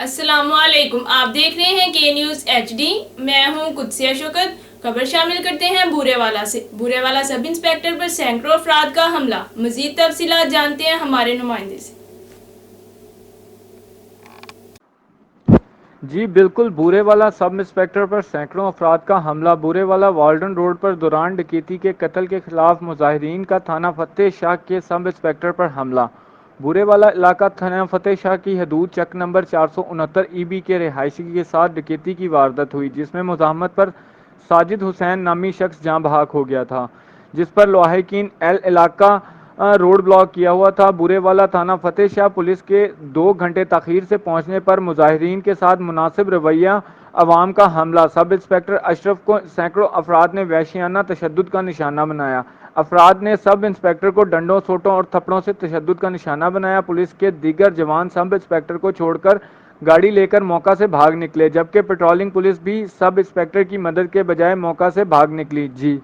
अस्सलामुअलैकुम। आप देख रहे हैं के न्यूज़ HD। मैं हूं कुदसिया शौकत। खबर शामिल करते हैं बूरेवाला से। बूरेवाला सब इंस्पेक्टर पर सैकड़ों अफराद का हमला। मजीद तफसीलात जानते हैं हमारे नुमाइंदे से। जी बिल्कुल, बूरेवाला सब इंस्पेक्टर पर सैकड़ों अफराद का हमला। बूरेवाला वाल्डन रोड पर दौरान डकैती के कत्ल के खिलाफ मुजाहिरीन का थाना फतेह शाह के सब इंस्पेक्टर पर हमला। बूरेवाला इलाका थाना फतेह शाह की हदूद चक नंबर 469 EB के रिहायशी के साथ डकैती की वारदात हुई, जिसमें मुजाहमत पर साजिद हुसैन नामी शख्स जहाँ बहक हो गया था, जिस पर लाहिकीन एल इलाका रोड ब्लॉक किया हुआ था। बूरेवाला थाना फतेह शाह पुलिस के 2 घंटे तखीर से पहुंचने पर मुजाहिरीन के साथ मुनासिब रवैया, अवाम का हमला। सब इंस्पेक्टर अशरफ को सैकड़ों अफराद ने वहशियाना तशद्दुद का निशाना बनाया। अफराद ने सब इंस्पेक्टर को डंडों, सोटों और थप्पड़ों से तशद्दुद का निशाना बनाया। पुलिस के दीगर जवान सब इंस्पेक्टर को छोड़कर गाड़ी लेकर मौका से भाग निकले, जबकि पेट्रोलिंग पुलिस भी सब इंस्पेक्टर की मदद के बजाय मौका से भाग निकली। जी।